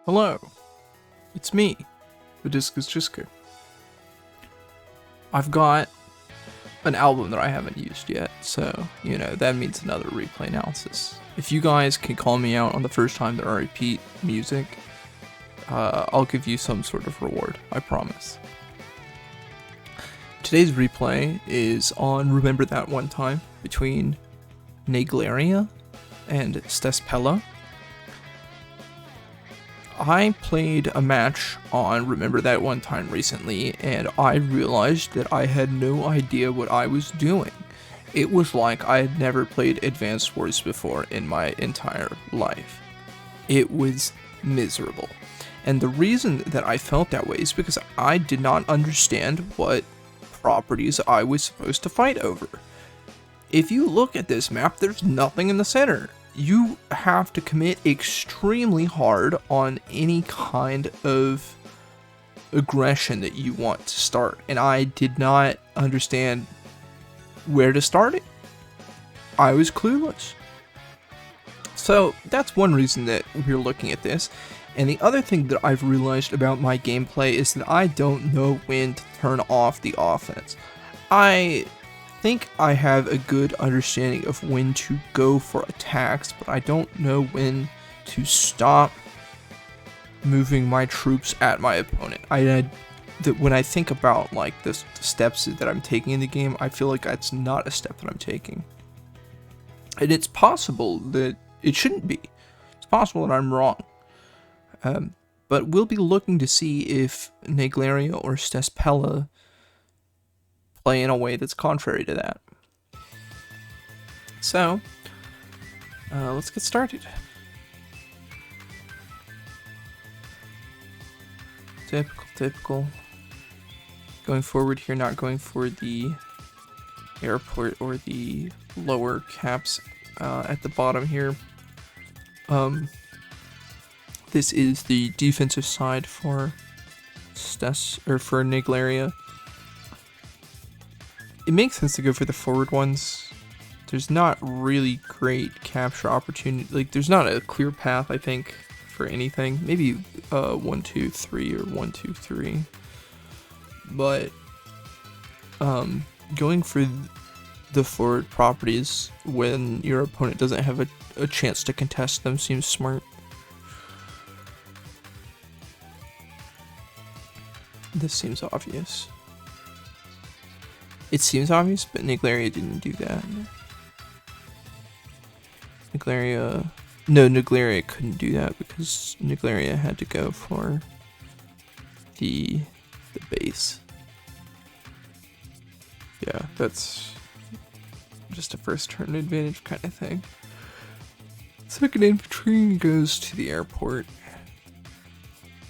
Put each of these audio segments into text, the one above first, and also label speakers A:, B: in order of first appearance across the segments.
A: Hello, it's me, the Discus Jisker. I've got an album that I haven't used yet, so, that means another replay analysis. If you guys can call me out on the first time that I repeat music, I'll give you some sort of reward, I promise. Today's replay is on Remember That One Time between Naegleria and Stesspela. I played a match on Remember That One Time recently, and I realized that I had no idea what I was doing. It was like I had never played Advanced Wars before in my entire life. It was miserable. And the reason that I felt that way is because I did not understand what properties I was supposed to fight over. If you look at this map, there's nothing in the center. You have to commit extremely hard on any kind of aggression that you want to start, and I did not understand where to start it. I was clueless. So that's one reason that we're looking at this. And the other thing that I've realized about my gameplay is that I don't know when to turn off the offense. I think I have a good understanding of when to go for attacks, but I don't know when to stop moving my troops at my opponent. When I think about like the steps that I'm taking in the game, I feel like that's not a step that I'm taking. And it's possible that it shouldn't be. It's possible that I'm wrong. But we'll be looking to see if Naegleria or Stesspela play in a way that's contrary to that. So, let's get started. Typical. Going forward here, not going for the airport or the lower caps at the bottom here. This is the defensive side for for Naegleria. It makes sense to go for the forward ones. There's not really great capture opportunity. Like, there's not a clear path, I think, for anything. Maybe 1, 2, 3 or 1, 2, 3. But going for the forward properties when your opponent doesn't have a chance to contest them seems smart. This seems obvious. It seems obvious, but Naegleria didn't do that. Naegleria couldn't do that because Naegleria had to go for the base. Yeah, that's just a first turn advantage kind of thing. Second infantry goes to the airport.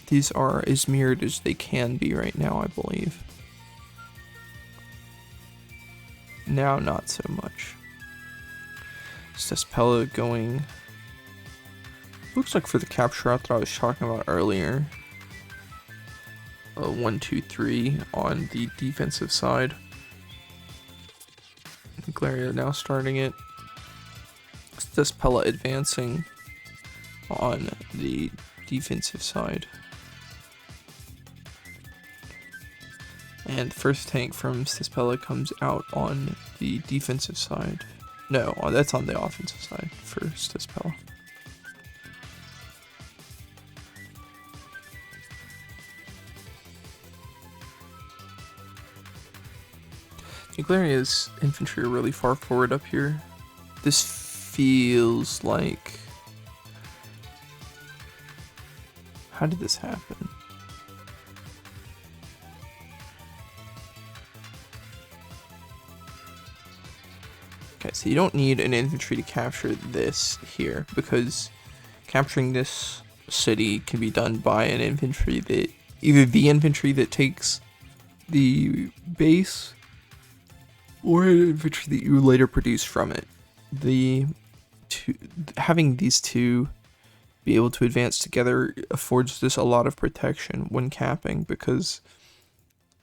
A: These are as mirrored as they can be right now, I believe. Now, not so much. Stesspela going, looks like for the capture route that I was talking about earlier. 1, 2, 3 on the defensive side. Naegleria now starting it. Stesspela advancing on the defensive side. And the first tank from Stesspela comes out on the defensive side. No, that's on the offensive side for Stesspela. Naegleria's infantry are really far forward up here. This feels like... How did this happen? Okay, so you don't need an infantry to capture this here, because capturing this city can be done by an infantry that, either the infantry that takes the base, or an infantry that you later produce from it. Having these two be able to advance together affords this a lot of protection when capping, because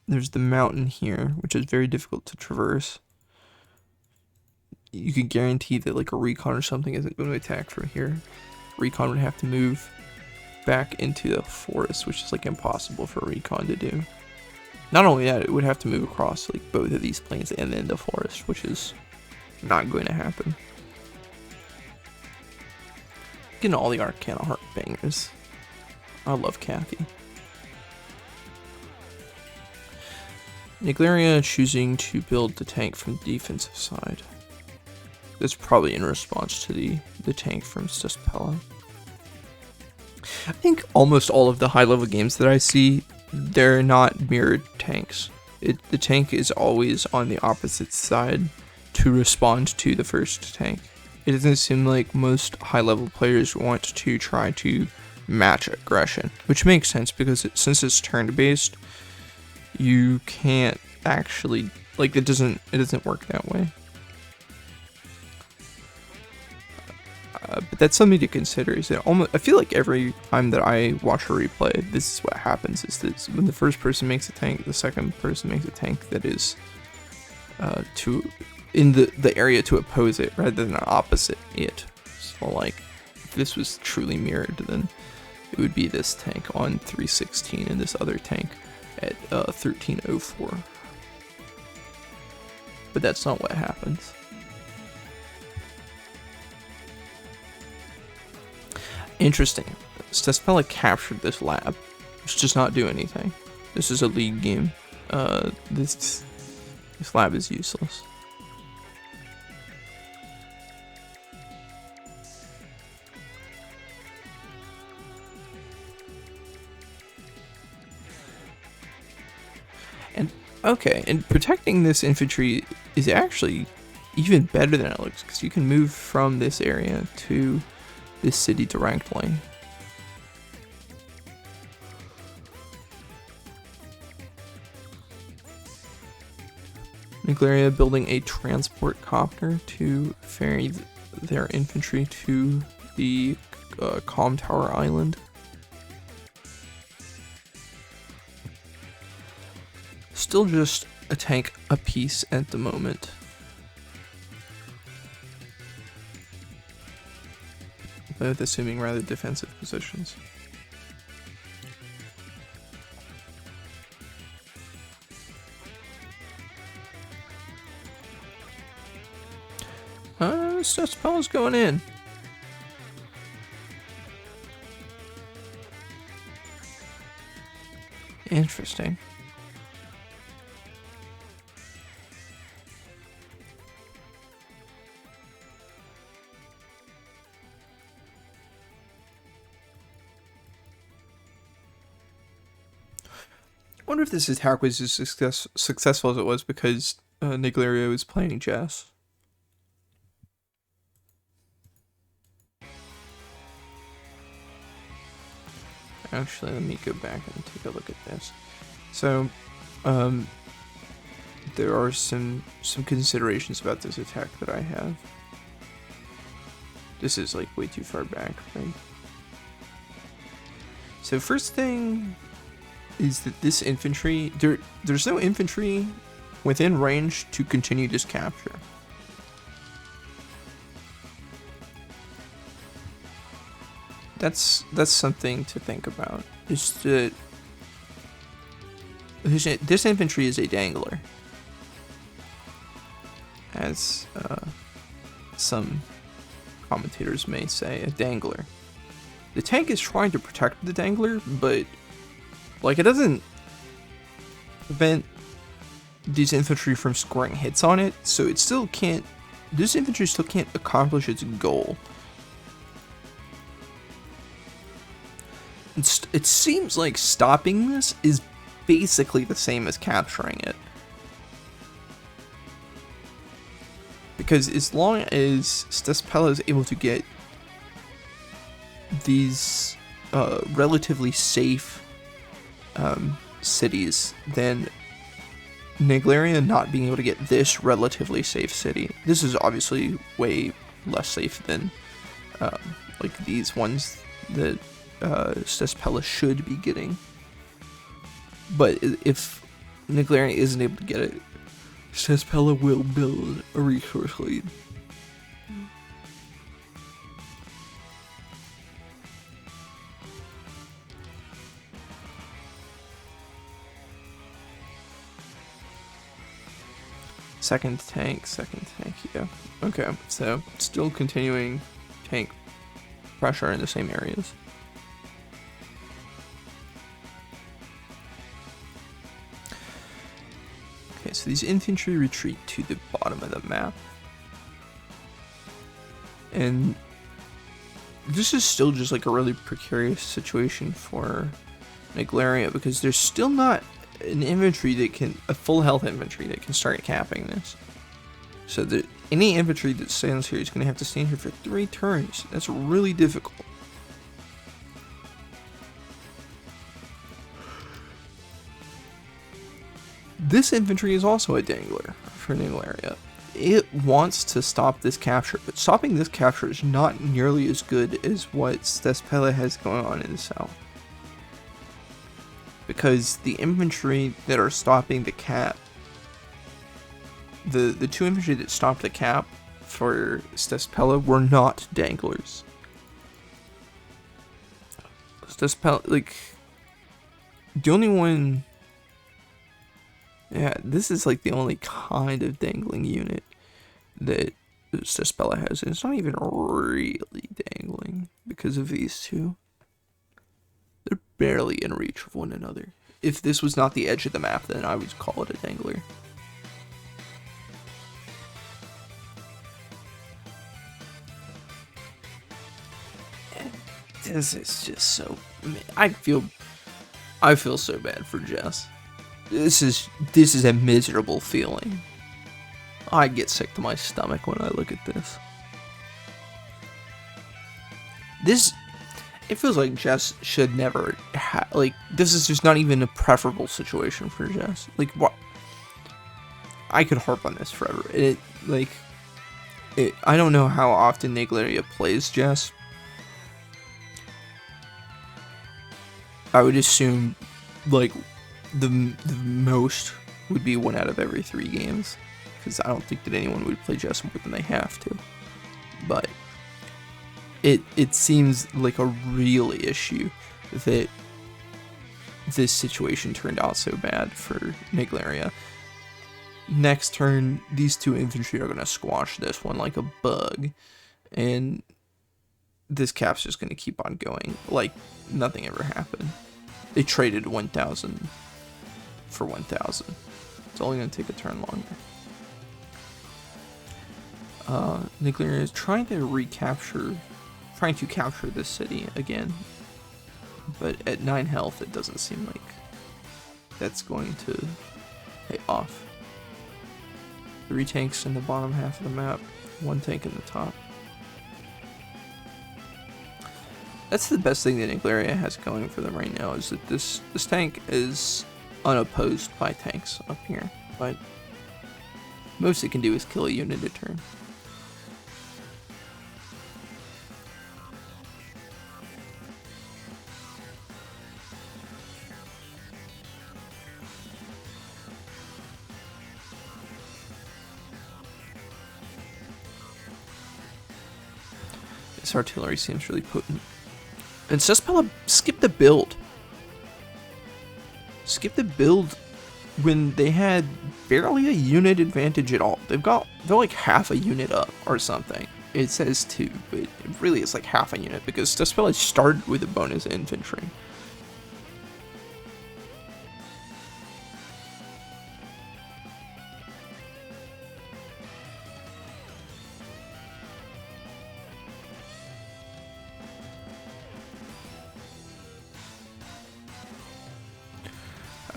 A: there's the mountain here, which is very difficult to traverse. You could guarantee that like a recon or something isn't going to attack from here. Recon would have to move back into the forest, which is like impossible for recon to do. Not only that, it would have to move across like both of these plains and then the forest, which is not going to happen. Getting all the Arcana Heart bangers. I love Kathy. Naegleria choosing to build the tank from the defensive side. That's probably in response to the tank from Stesspela. I think almost all of the high-level games that I see, they're not mirrored tanks. The tank is always on the opposite side to respond to the first tank. It doesn't seem like most high-level players want to try to match aggression, which makes sense because since it's turn-based, you can't actually, like, it doesn't work that way. But that's something to consider. Is that I feel like every time that I watch a replay, this is what happens: is that when the first person makes a tank, the second person makes a tank that is in the area to oppose it rather than opposite it. So like, if this was truly mirrored, then it would be this tank on 316 and this other tank at 1304. But that's not what happens. Interesting. Stesspela captured this lab, which does not do anything. This is a league game. This lab is useless. And protecting this infantry is actually even better than it looks, because you can move from this area to this city directly. Naegleria building a transport copter to ferry their infantry to the Calm Tower Island. Still just a tank apiece at the moment. Both assuming rather defensive positions. Stesspela's going in. Interesting. I wonder if this attack was as successful as it was because Naegleria was playing Jess. Actually, let me go back and take a look at this. So, there are some considerations about this attack that I have. This is like way too far back, right? So first thing is that this infantry, there's no infantry within range to continue this capture. That's something to think about. Is that this infantry is a dangler, as some commentators may say, a dangler. The tank is trying to protect the dangler, but like, it doesn't prevent these infantry from scoring hits on it, so it still can't. This infantry still can't accomplish its goal. It seems like stopping this is basically the same as capturing it. Because as long as Stesspela is able to get these relatively safe cities, then Naegleria not being able to get this relatively safe city. This is obviously way less safe than like these ones that Stesspela should be getting. But if Naegleria isn't able to get it, Stesspela will build a resource lead. Second tank, yeah. Okay, so still continuing tank pressure in the same areas. Okay, so these infantry retreat to the bottom of the map. And this is still just like a really precarious situation for Naegleria, because there's still not an infantry that can, a full health infantry that can start capping this. So that any infantry that stands here is going to have to stand here for 3 turns. That's really difficult. This infantry is also a dangler for Naegleria. It wants to stop this capture, but stopping this capture is not nearly as good as what Stesspela has going on in the south. Because the infantry that are stopping the cap, the 2 infantry that stopped the cap for Stesspela were not danglers. Stesspela, like, the only one, yeah, this is like the only kind of dangling unit that Stesspela has, and it's not even really dangling because of these 2. They're barely in reach of one another. If this was not the edge of the map, then I would call it a dangler. This is just so, I feel so bad for Jess. This is a miserable feeling. I get sick to my stomach when I look at this. It feels like Jess should never like, this is just not even a preferable situation for Jess. Like, what? I could harp on this forever. I don't know how often Naegleria plays Jess. I would assume, like, the most would be 1 out of every 3 games, because I don't think that anyone would play Jess more than they have to. But it seems like a real issue that this situation turned out so bad for Naegleria. Next turn, these 2 infantry are going to squash this one like a bug, and this cap's just going to keep on going like nothing ever happened. They traded 1,000 for 1,000. It's only going to take a turn longer. Naegleria is trying to capture this city again, but at 9 health, it doesn't seem like that's going to pay off. 3 tanks in the bottom half of the map, 1 tank in the top. That's the best thing that Naegleria has going for them right now, is that this tank is unopposed by tanks up here, but most it can do is kill a unit a turn. This artillery seems really potent. And Stesspela skipped the build. Skip the build when they had barely a unit advantage at all. They're like half a unit up or something. It says 2, but it really is like half a unit, because Stesspela started with a bonus infantry.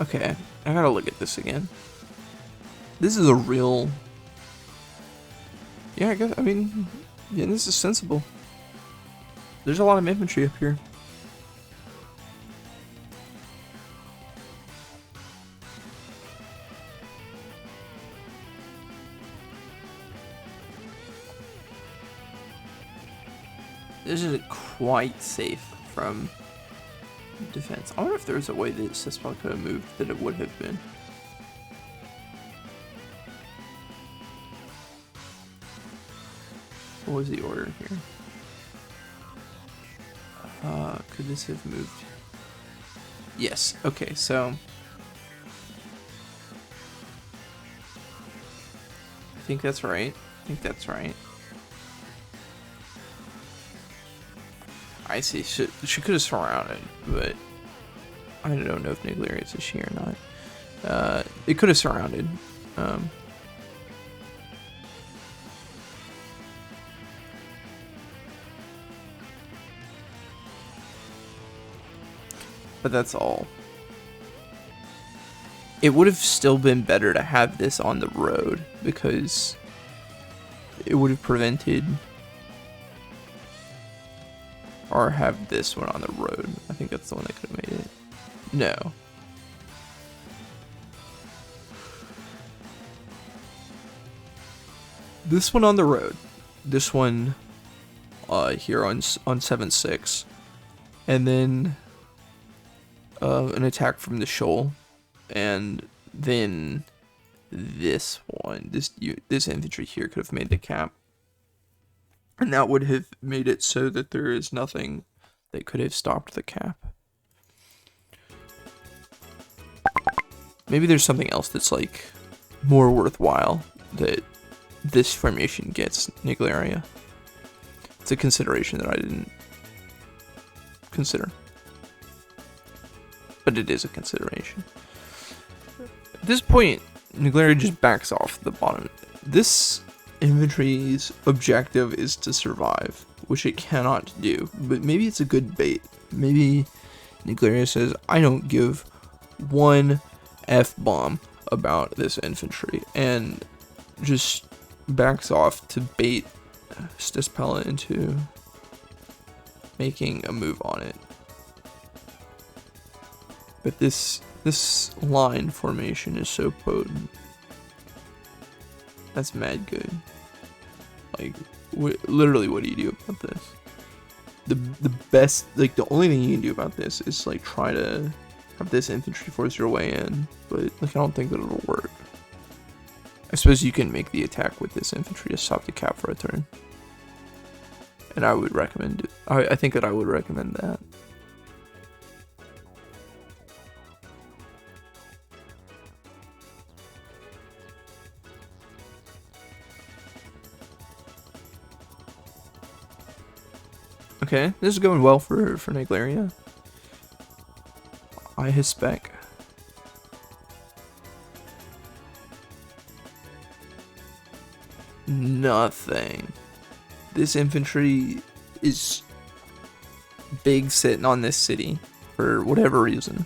A: Okay, I gotta look at this again. This is a real... Yeah, I mean, this is sensible. There's a lot of infantry up here. This isn't quite safe from defense. I wonder if there was a way that Stesspela could have moved that it would have been. What was the order here? Could this have moved? Yes. Okay, so think that's right. I think that's right. I see. She could have surrounded, but I don't know if Naegleria is she or not. It could have surrounded. But that's all. It would have still been better to have this on the road because it would have prevented, or have this one on the road. I think that's the one that could have made it. No. This one on the road. This one here on 7-6. And then an attack from the shoal. And then this one, this infantry here could have made the cap. And that would have made it so that there is nothing that could have stopped the cap. Maybe there's something else that's like more worthwhile that this formation gets, Naegleria. It's a consideration that I didn't consider. But it is a consideration. At this point, Naegleria just backs off the bottom. This infantry's objective is to survive, which it cannot do. But maybe it's a good bait. Maybe Naegleria says, I don't give one F-bomb about this infantry, and just backs off to bait Stesspela into making a move on it. But this line formation is so potent. That's mad good. Like, literally, what do you do about this? The best, like, the only thing you can do about this is, like, try to have this infantry force your way in. But, like, I don't think that it'll work. I suppose you can make the attack with this infantry to stop the cap for a turn. And I would recommend it. I think that I would recommend that. Okay, this is going well for Naegleria. I his spec. Nothing. This infantry is big sitting on this city for whatever reason.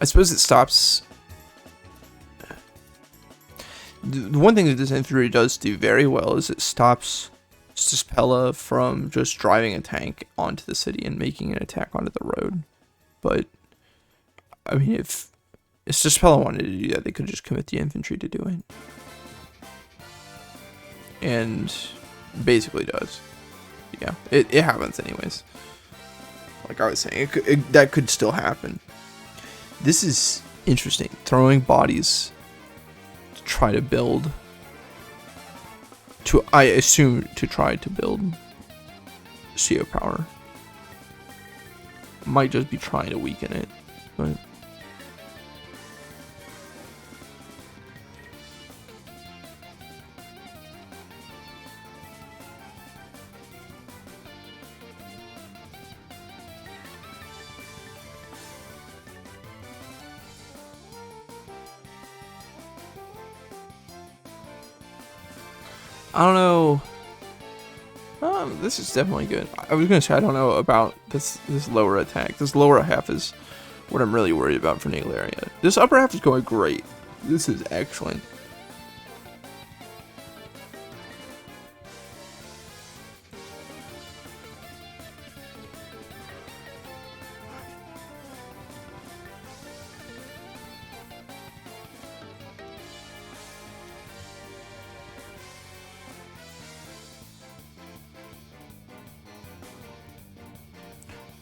A: I suppose it stops. The one thing that this infantry does do very well is it stops Stesspela from just driving a tank onto the city and making an attack onto the road. But, I mean, if Stesspela wanted to do that, they could just commit the infantry to do it. And basically does. Yeah, it happens anyways. Like I was saying, that could still happen. This is interesting. Throwing bodies to try to build. I assume to try to build CO power. Might just be trying to weaken it, but. I don't know. This is definitely good. I was gonna say I don't know about this lower attack. This lower half is what I'm really worried about for Naegleria. This upper half is going great. This is excellent.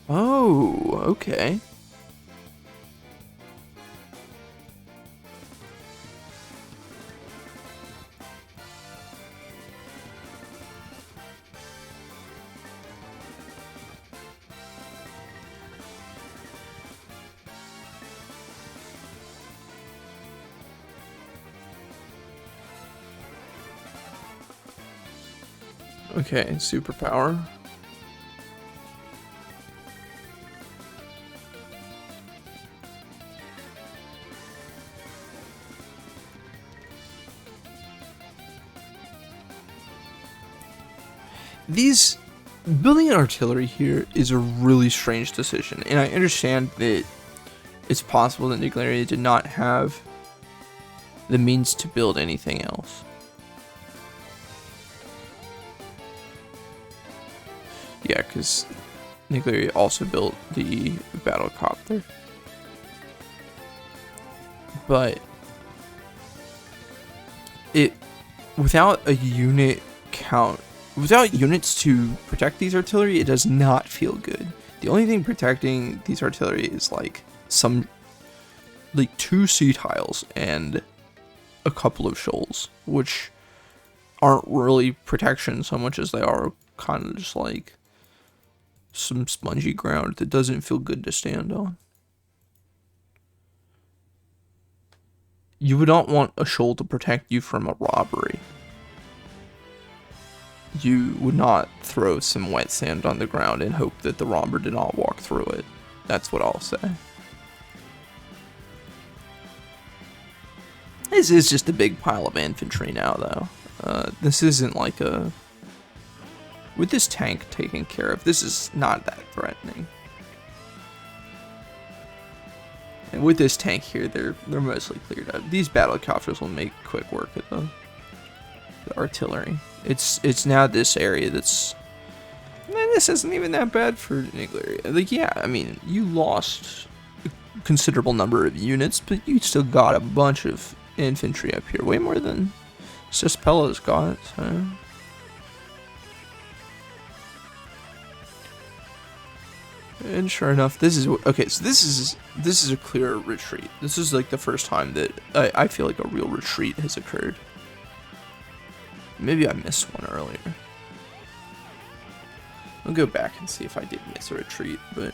A: Oh, okay. Okay, superpower. These building an artillery here is a really strange decision, and I understand that it's possible that Naegleria did not have the means to build anything else. Yeah, because Naegleria also built the battlecopter. But without a unit count, without units to protect these artillery, it does not feel good. The only thing protecting these artillery is like two sea tiles and a couple of shoals, which aren't really protection so much as they are kind of just like some spongy ground that doesn't feel good to stand on. You would not want a shoal to protect you from a robbery. You would not throw some wet sand on the ground and hope that the robber did not walk through it. That's what I'll say. This is just a big pile of infantry now, though. This isn't like a... With this tank taken care of, this is not that threatening. And with this tank here, they're mostly cleared up. These battlecopters will make quick work of the artillery. It's now this area that's... Man, this isn't even that bad for Naegleria. Like, yeah, I mean, you lost a considerable number of units, but you still got a bunch of infantry up here. Way more than Stesspela's got, so... And sure enough, this is okay. So this is a clear retreat. This is like the first time that I feel like a real retreat has occurred. Maybe I missed one earlier. I'll go back and see if I did miss a retreat, but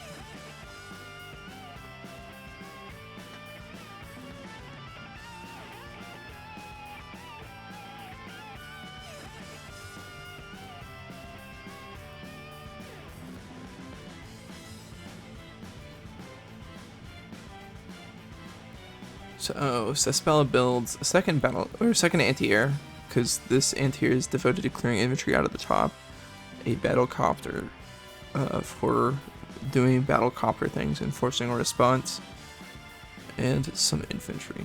A: so Stesspela builds a second anti-air, because this anti-air is devoted to clearing infantry out of the top. A battlecopter for doing battlecopter things and forcing a response, and some infantry.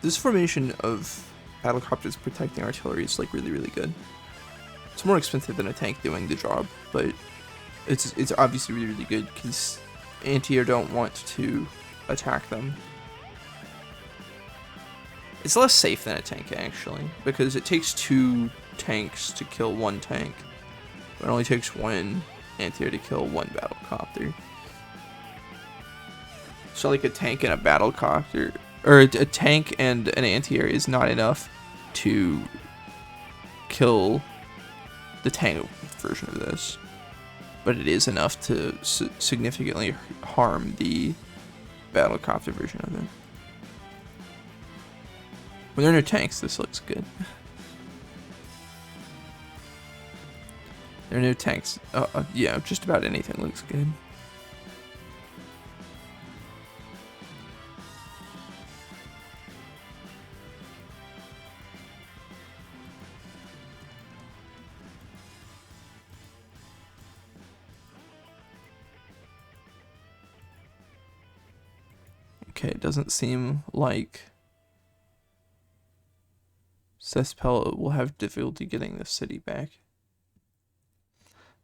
A: This formation of battlecopters protecting artillery is like really good. It's more expensive than a tank doing the job, but it's obviously really good because anti-air don't want to attack them. It's less safe than a tank actually, because it takes 2 tanks to kill 1 tank, but it only takes 1 anti-air to kill 1 battlecopter. So like a tank and a battlecopter, or a tank and an anti-air is not enough to kill the tank version of this, but it is enough to significantly harm the battlecopter version of it. When there are no tanks, this looks good. There are no tanks. Yeah, just about anything looks good. Okay, it doesn't seem like Stesspela will have difficulty getting this city back.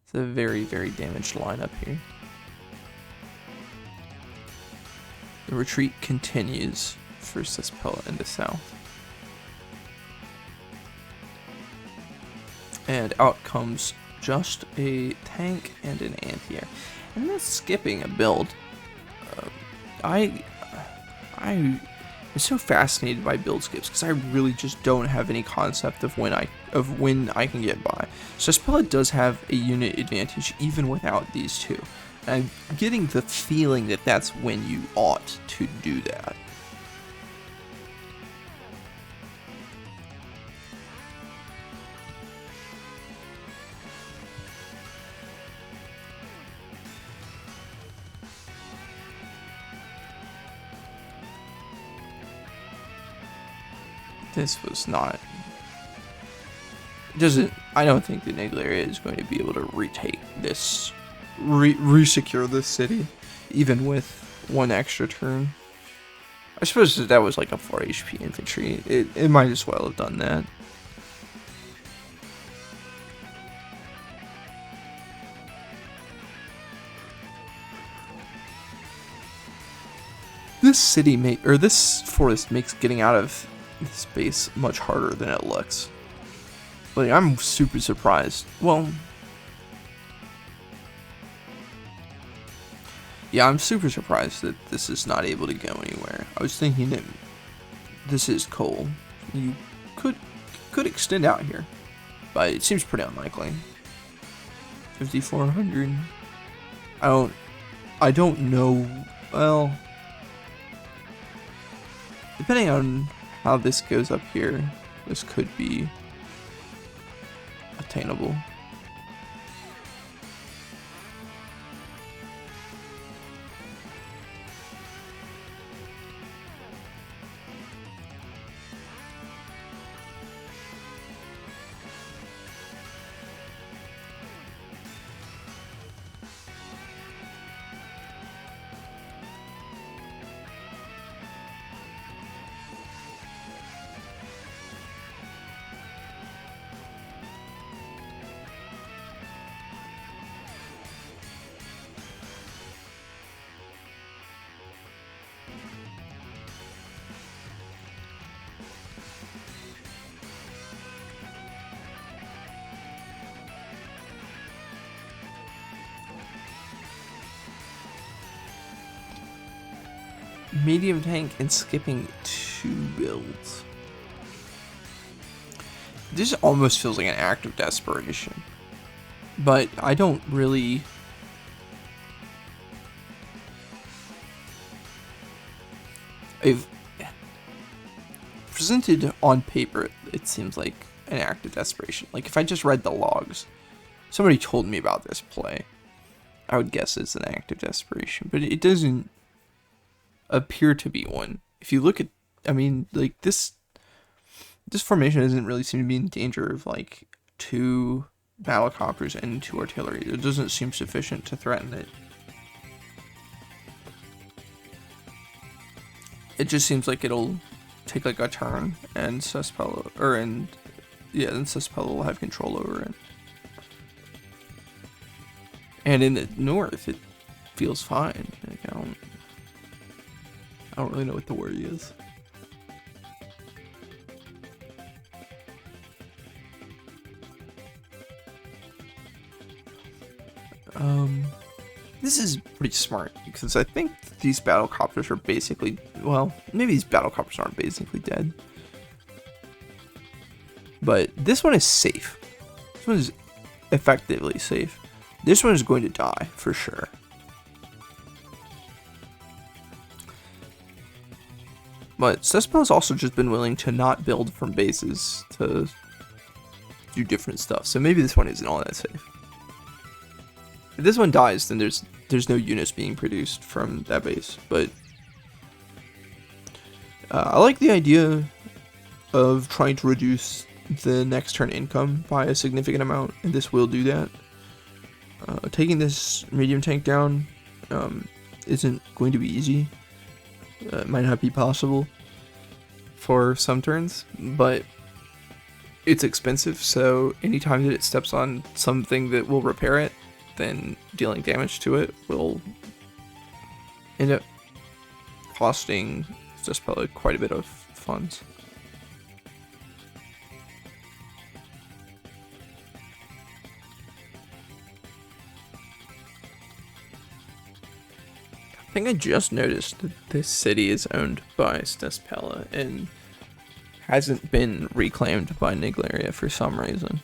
A: It's a very damaged lineup here. The retreat continues for Stesspela in the south. And out comes just a tank and an anti-air. And then skipping a build. I am so fascinated by build skips because I really just don't have any concept of when I can get by. So Stesspela does have a unit advantage even without these two. I'm getting the feeling that that's when you ought to do that. This was not. I don't think the Naegleria is going to be able to retake this, re-secure this city, even with one extra turn. I suppose that was like a 4 HP infantry. It might as well have done that. This forest makes getting out of this base much harder than it looks. Like, I'm super surprised. Well, yeah, I'm super surprised that this is not able to go anywhere. I was thinking that this is Koal. You could extend out here, but it seems pretty unlikely. 5,400. I don't know. Well, depending on how this goes up here, this could be attainable. Medium tank and skipping 2 builds. This almost feels like an act of desperation, but I don't really. I've presented on paper, it seems like an act of desperation. Like, if I just read the logs, somebody told me about this play, I would guess it's an act of desperation, but it doesn't appear to be one. If you look at, I mean, like, this formation doesn't really seem to be in danger of like 2 battlecopters and 2 artillery. It doesn't seem sufficient to threaten it. It just seems like it'll take like a turn, and Stesspela, then Stesspela will have control over it. And in the north, it feels fine. Like, I don't really know what the worry is. This is pretty smart, because I think these battlecopters are basically, well, maybe these battlecopters aren't basically dead. But this one is safe. This one is effectively safe. This one is going to die, for sure. But Stesspela's also just been willing to not build from bases to do different stuff. So maybe this one isn't all that safe. If this one dies, then there's no units being produced from that base. But I like the idea of trying to reduce the next turn income by a significant amount, and this will do that. Taking this medium tank down isn't going to be easy. It might not be possible for some turns, but it's expensive, so anytime that it steps on something that will repair it, then dealing damage to it will end up costing Stesspela quite a bit of funds. I think I just noticed that this city is owned by Stesspela and hasn't been reclaimed by Naegleria for some reason.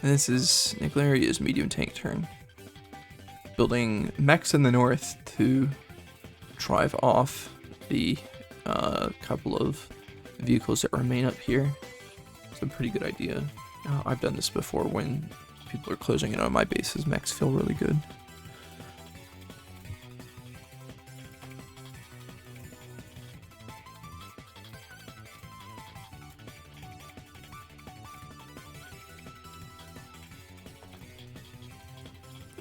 A: And this is Naegleria's medium tank turn. Building mechs in the north to drive off the couple of vehicles that remain up here. It's a pretty good idea. I've done this before when people are closing in on my bases. Mechs feel really good.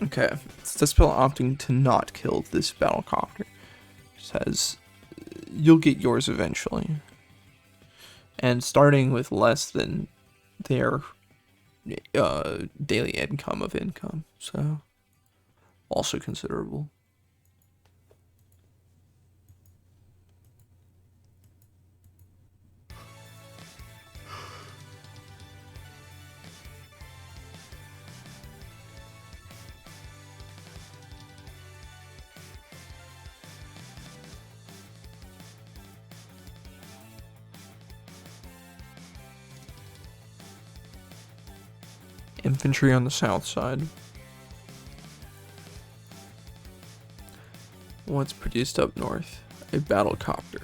A: Okay, Stesspela opting to not kill this battlecopter. Says, you'll get yours eventually. And starting with less than their daily income, so also considerable. Infantry on the south side. What's produced up north? A battlecopter.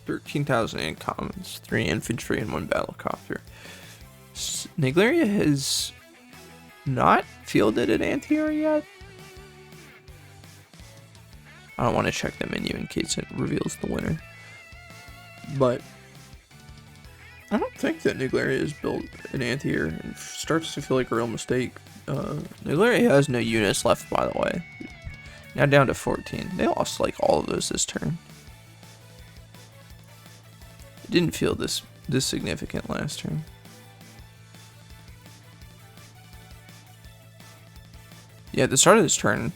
A: 13,000 incommons, 3 infantry and 1 battlecopter. Naegleria has not fielded an anti-air yet. I don't want to check the menu in case it reveals the winner. But I don't think that Naegleria has built an anti-air. It starts to feel like a real mistake. Naegleria has no units left, by the way. Now down to 14. They lost like all of those this turn. It didn't feel this significant last turn. Yeah, at the start of this turn,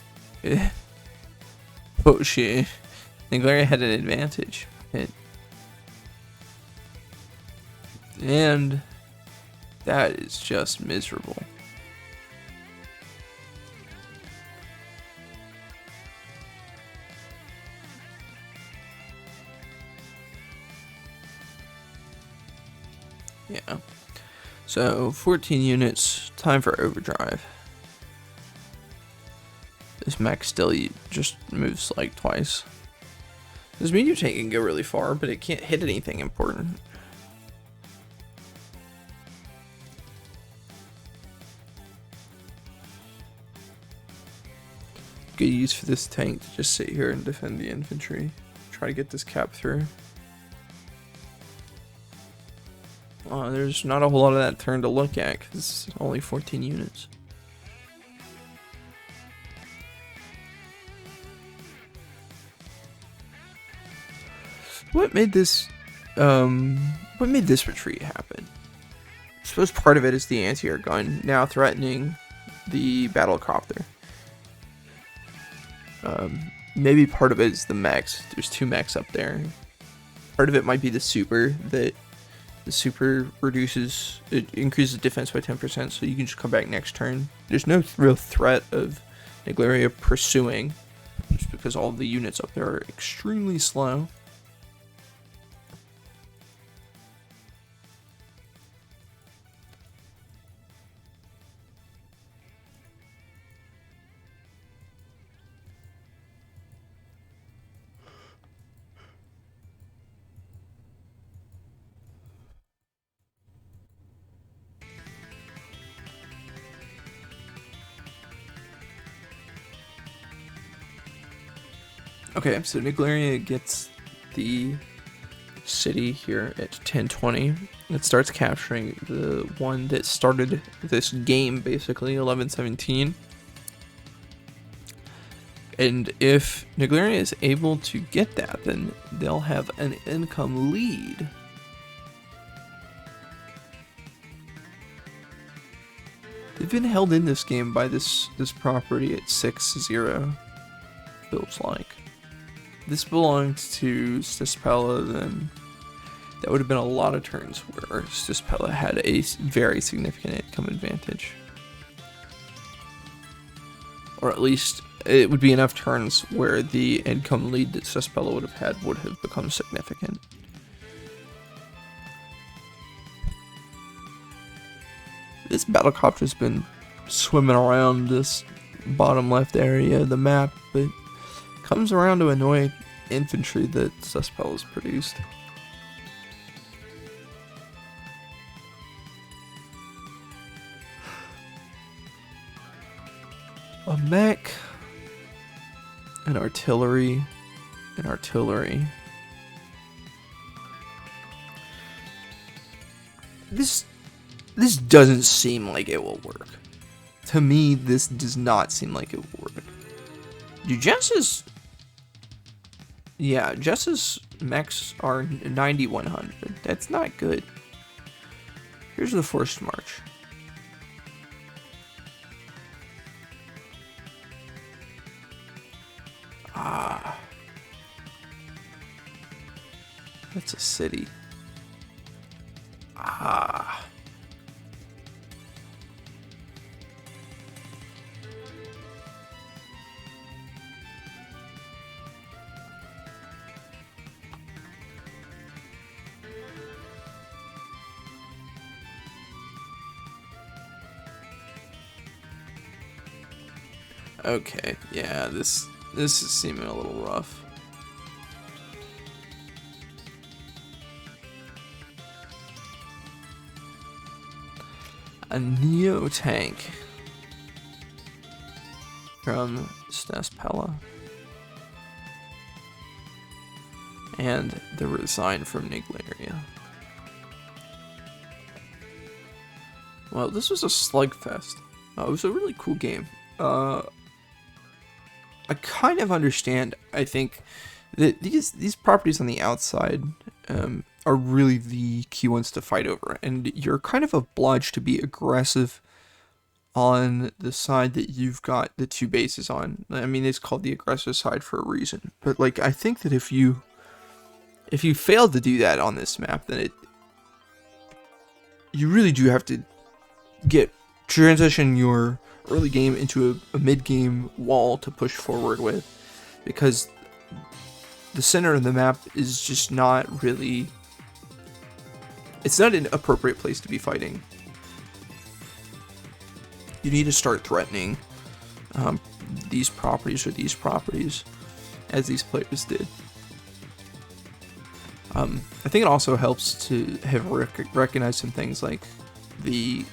A: Naegleria had an advantage. And that is just miserable. Yeah. So 14 units, time for overdrive. This mech still just moves like twice. This medium tank can go really far, but it can't hit anything important. Good use for this tank to just sit here and defend the infantry. Try to get this cap through. There's not a whole lot of that turn to look at because it's only 14 units. What made this retreat happen? I suppose part of it is the anti-air gun now threatening the battlecopter. Maybe part of it is the mechs. There's 2 mechs up there. Part of it might be the super, that the super increases defense by 10%, so you can just come back next turn. There's no real threat of Naegleria pursuing, just because all the units up there are extremely slow. Okay, so Naegleria gets the city here at 1020. It starts capturing the one that started this game, basically, 1117. And if Naegleria is able to get that, then they'll have an income lead. They've been held in this game by this property at 6-0, feels like. this belonged to Stesspela, then that would have been a lot of turns where Stesspela had a very significant income advantage. Or at least it would be enough turns where the income lead that Stesspela would have had would have become significant. This battlecopter's been swimming around this bottom left area of the map, but comes around to annoy infantry that Stesspela's produced. A mech, an artillery, an artillery. This doesn't seem like it will work. To me, this does not seem like it will work. Jess's mechs are 9100. That's not good. Here's the forced march. That's a city. Okay, yeah, this is seeming a little rough. A Neo tank from Stesspela. And the resign from Naegleria. Well, this was a slugfest. It was a really cool game. I kind of understand, I think, that these properties on the outside are really the key ones to fight over, and you're kind of obliged to be aggressive on the side that you've got the two bases on. I mean, it's called the aggressive side for a reason, but like, I think that if you fail to do that on this map, then you really do have to transition your early game into a mid-game wall to push forward with, because the center of the map is just not really, it's not an appropriate place to be fighting. You need to start threatening these properties or these properties, as these players did. I think it also helps to have recognized some things like the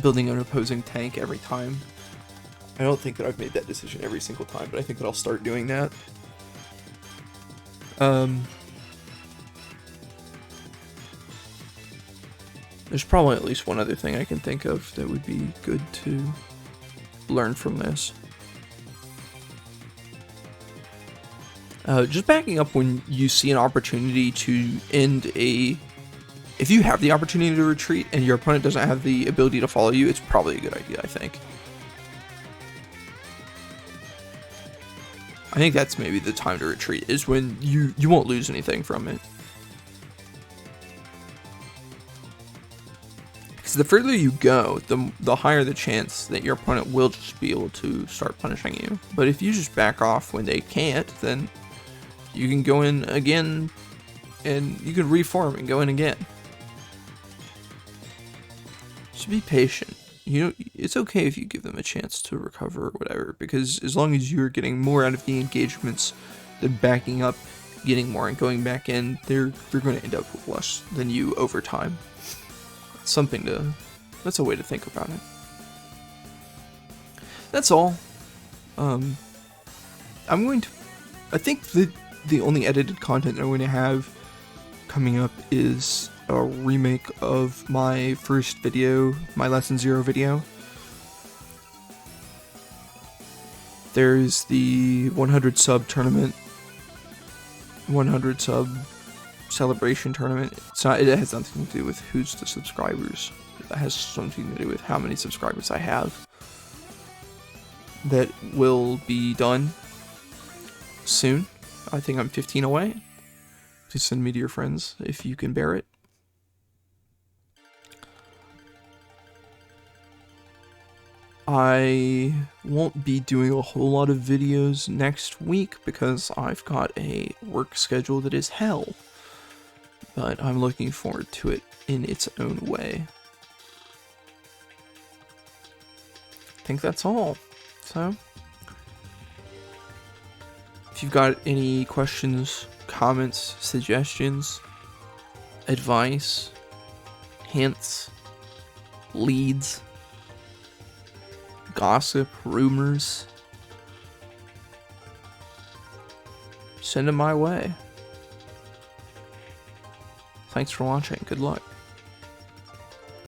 A: building an opposing tank every time. I don't think that I've made that decision every single time, but I think that I'll start doing that. There's probably at least one other thing I can think of that would be good to learn from this. Just backing up when you see an opportunity to end if you have the opportunity to retreat and your opponent doesn't have the ability to follow you, it's probably a good idea, I think. I think that's maybe the time to retreat, is when you won't lose anything from it. Because the further you go, the higher the chance that your opponent will just be able to start punishing you. But if you just back off when they can't, then you can go in again, and you can reform and go in again. Just be patient. You know, it's okay if you give them a chance to recover or whatever, because as long as you're getting more out of the engagements than backing up, getting more and going back in, they're going to end up with less than you over time. That's a way to think about it. That's all. I think the only edited content I'm going to have coming up is a remake of my first video, my Lesson 0 video. There's the 100 sub tournament, 100 sub celebration tournament. It has nothing to do with who's the subscribers. It has something to do with how many subscribers I have. That will be done soon. I think I'm 15 away. Please send me to your friends if you can bear it. I won't be doing a whole lot of videos next week because I've got a work schedule that is hell. But I'm looking forward to it in its own way. I think that's all. So, if you've got any questions, comments, suggestions, advice, hints, leads, gossip, rumors, send them my way. Thanks for watching. Good luck.